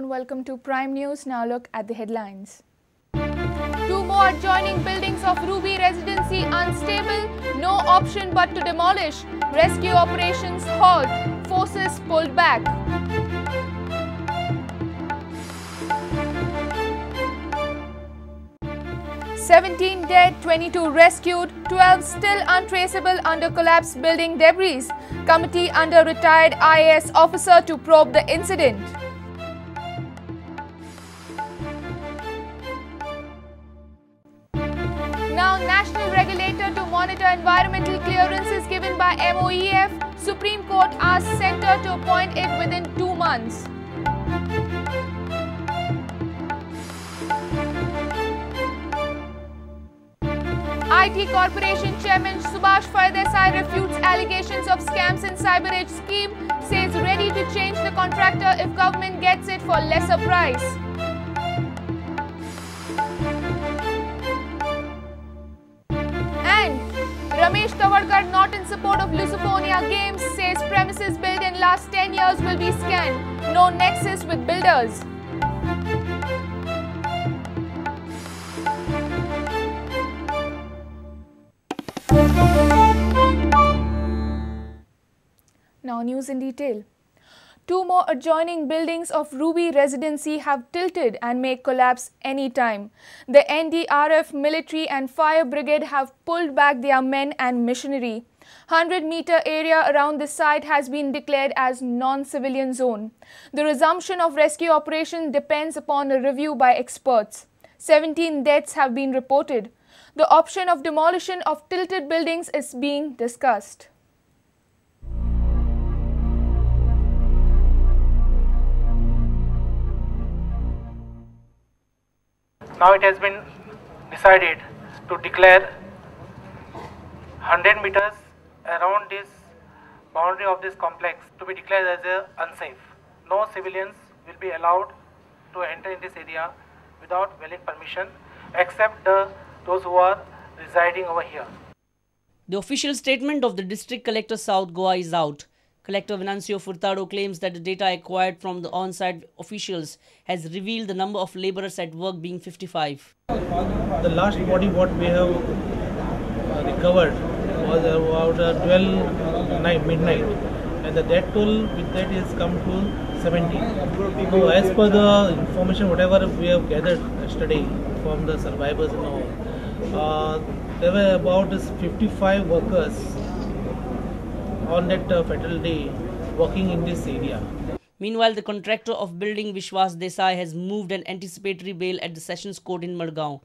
and welcome to Prime News. Now look at the headlines. 2 more adjoining buildings of Ruby Residency unstable, no option but to demolish. Rescue operations halt, forces pulled back. "17 dead, 22 rescued, 12 still untraceable under collapsed building debris. Committee under retired IAS officer to probe the incident." Now, national regulator to monitor environmental clearances given by MOEF. Supreme Court asks centre to appoint it within 2 months. IT Corporation Chairman Subhash Desai refutes allegations of scams in CyberEdge scheme, says ready to change the contractor if government gets it for lesser price. And Ramesh Tavadkar not in support of Lusophonia Games, says premises built in last 10 years will be scanned. No nexus with builders. Now news in detail. 2 more adjoining buildings of Ruby Residency have tilted and may collapse any time. The NDRF, military and fire brigade have pulled back their men and machinery. 100-meter area around the site has been declared as non-civilian zone. The resumption of rescue operation depends upon a review by experts. 17 deaths have been reported. The option of demolition of tilted buildings is being discussed. Now it has been decided to declare 100 meters around this boundary of this complex to be declared as unsafe. No civilians will be allowed to enter in this area without valid permission except those who are residing over here. The official statement of the District Collector South Goa is out. Collector Venancio Furtado claims that the data acquired from the on-site officials has revealed the number of labourers at work being 55. The last body what we have recovered was about 12 midnight, and the death toll with that is come to 70. So as per the information whatever we have gathered yesterday from the survivors and all, there were about 55 workers on that fatal day working in this area. Meanwhile, the contractor of building Vishwas Desai has moved an anticipatory bail at the Sessions Court in Madgaon.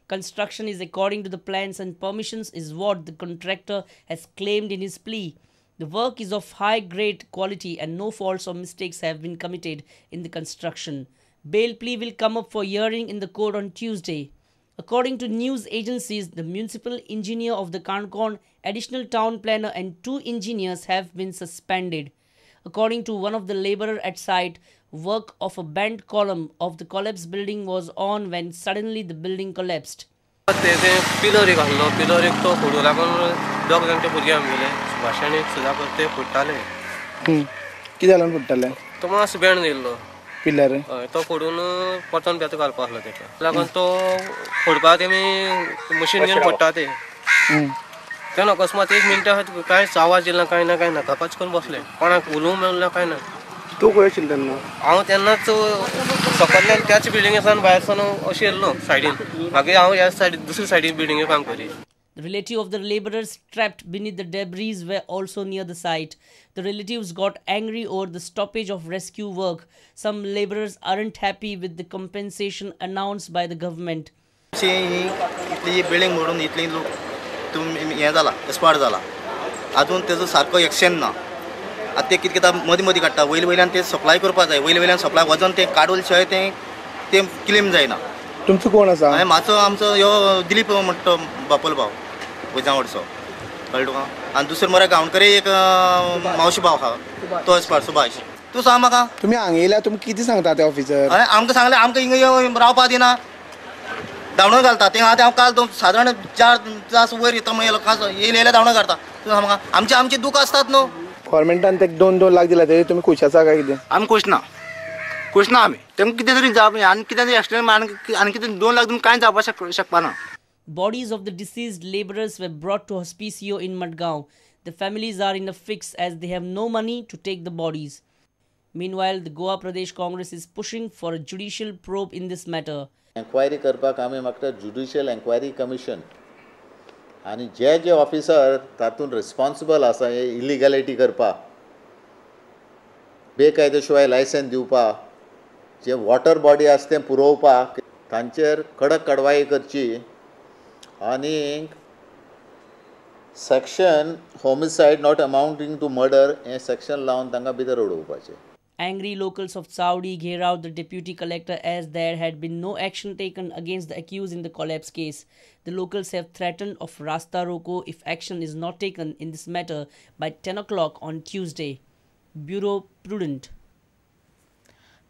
Construction is according to the plans and permissions is what the contractor has claimed in his plea. The work is of high-grade quality and no faults or mistakes have been committed in the construction. Bail plea will come up for hearing in the court on Tuesday. According to news agencies, the municipal engineer of the Kankon, additional town planner and 2 engineers have been suspended. According to one of the labourer at site, work of a bent column of the collapsed building was on when suddenly the building collapsed. Pillar तो फोडून परतून बेतो घालपा आसलो तेका लागून तो फोडपा तेमी machine घेवन फोडटा ते तेन्ना अकस्मात 1 मिनट कांयच आवाज येयलो कांय ना कापाच करून बसले कोणाक उलोवंक मेळना कांय ना तूं खंय आशिल्लो तेन्ना हांव तेन्नाच सकयल्यान त्याच बिल्डिंगेसान भायरसान अशें येयलो सायडीन मागीर हांव ह्या सायडीन दुसरे सायडीन बिल्डिंगेक काम करी. The relative of the labourers trapped beneath the debris were also near the site. The relatives got angry over the stoppage of rescue work. Some labourers aren't happy with the compensation announced by the government. Italy building मोडून इतली हें जाला expire जाला आजून तेजो सारको action ना आतां ते कितें करता मदीं मदीं काडटा वयल्यान ते सप्लाय करपा जाय वयल्यान सप्लाय वचोन ते काडूल शिवाय ते क्लेम जायना. तुमचो कोण आसा? म्हाजो आमचो ह्यो दिलीप म्हणटा बापोल भाव वयजावडचो कळ्ळें तुका आनी दुसरो मरे गांवणकर एक मावशी भाव आहा तो एक्सपायर सुभाष. तूं सांग म्हाका तुमी हांगा येयल्या तुमी कितें सांगता ते ऑफिसर? आमकां सांगलें आमकां हिंगा रावपा दिना धांवणो घालता ते हांव काल सादारण 4 तास वयर येता म्हण येयले धांवणो घालता. तूं सांग म्हाका आमचे दूख आसतात न्हू. गव्हर्मेंटान ते 2 लाख दिला ते तुमी खुश आसा काय कितें? आमी खुश ना खुश ना आमी तेमकां कितें तरी जावप आनी कितें तरी एक्सिडेंट आनी कितें 2 लाख दिवन कांय जावपाक शकपाना. Bodies of the deceased laborers were brought to hospicio in Madgaon. The families are in a fix as they have no money to take the bodies. Meanwhile, the Goa Pradesh Congress is pushing for a judicial probe in this matter. Enquiry करपाक आमी मागता judicial enquiry commission आनी जे officer तातूंत responsible आसा हे इलिगॅलिटी करपाक बेकायदेशिवाय licence दिवपाक जे water body आसा तें पुरोवपाक तांचेर कडक कारवाई करची आनी section homicide not amounting to murder हे सेक्शन लावन तांकां भितर उडोवपाचें. Angry locals of Saudi gave out the deputy collector as there had been no action taken against the accused in the collapse case. The locals have threatened of Rasta Roko if action is not taken in this matter by 10 o'clock on Tuesday. Bureau Prudent.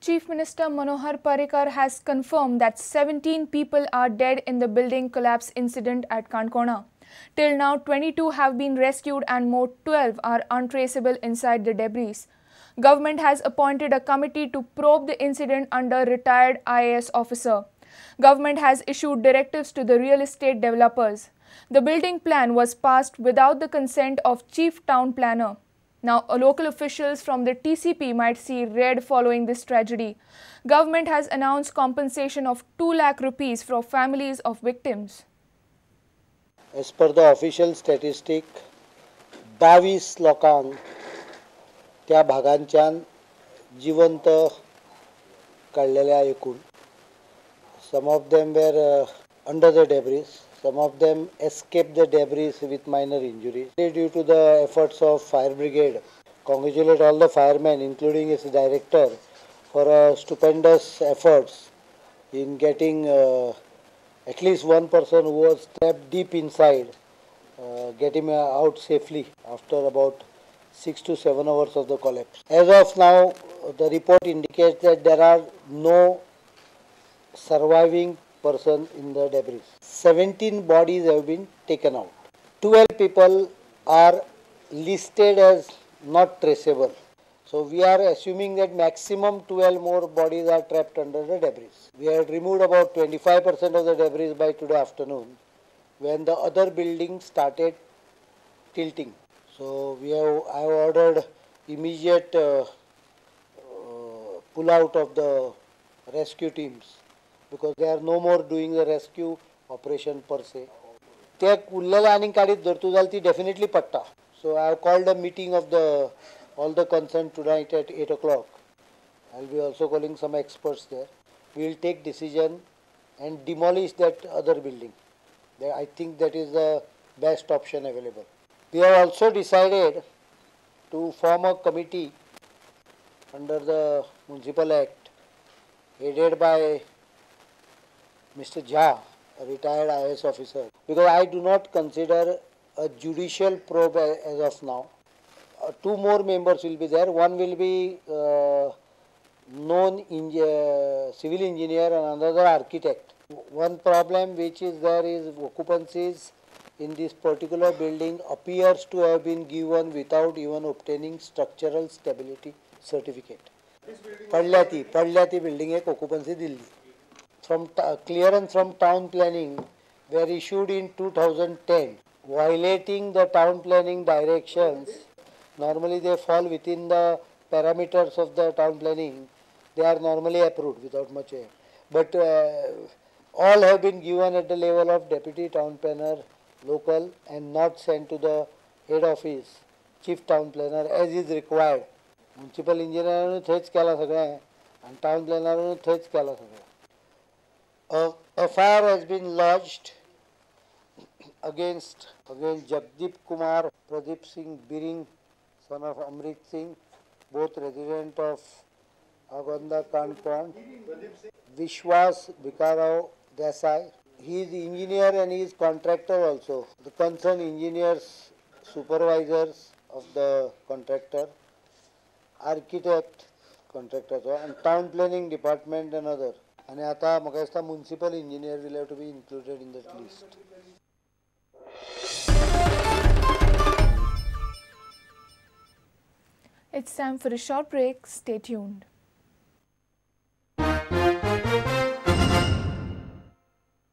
Chief Minister Manohar Parrikar has confirmed that 17 people are dead in the building collapse incident at Kankona. Till now, 22 have been rescued and more 12 are untraceable inside the debris. Government has appointed a committee to probe the incident under retired IAS officer. Government has issued directives to the real estate developers. The building plan was passed without the consent of chief town planner. Now, local officials from the TCP might see red following this tragedy. Government has announced compensation of 2 lakh rupees for families of victims. As per the official statistic, 22 लोकांक त्या भागांच्यान जिवंत काडलेल्या एकूण. Some of them were under the debris. Some of them escaped the debris with minor injuries. Due to the efforts of fire brigade, congratulate all the firemen, including its director, for stupendous efforts in getting at least one person who was trapped deep inside, get him out safely after about 6 to 7 hours of the collapse. As of now, the report indicates that there are no surviving person in the debris. 17 bodies have been taken out. 12 people are listed as not traceable. So we are assuming that maximum 12 more bodies are trapped under the debris. We had removed about 25% of the debris by today afternoon when the other building started tilting. So I have ordered immediate pull out of the rescue teams because they are no more doing the rescue operation per se. They उरलेले आनी काडीत धरतू जाल्यार ती definitely पडटा. So I have called a meeting of all the concerned tonight at 8 o'clock. I will be also calling some experts there. We will take decision and demolish that other building. I think that is the best option available. We have also decided to form a committee under the Municipal Act headed by Mr. Jha, a retired IAS officer, because I do not consider a judicial probe as of now. 2 more members will be there. One will be known civil engineer and another architect. One problem which is there is occupancies in this particular building appears to have been given without even obtaining structural stability certificate. Padlyati building ek occupancy dilli. From clearance from town planning were issued in 2010, violating the town planning directions. Normally they fall within the parameters of the town planning. They are normally approved without much air. But all have been given at the level of deputy town planner local and not sent to the head office, chief town planner as is required. Municipal engineer थंयच केला सगळें and town planner थंयच केला सगळें. A FIR has been lodged against Jagdeep Kumar, Pradeep Singh Biring, son of Amrit Singh, both resident of Agonda Kanpon, Vishwas Vikarao Desai. He is engineer and he is contractor also. The concerned engineers, supervisors of the contractor, architect, contractor, and town planning department and other. And आता म्हाका दिसता municipal engineer will have to be included in that list. It's time for a short break. Stay tuned.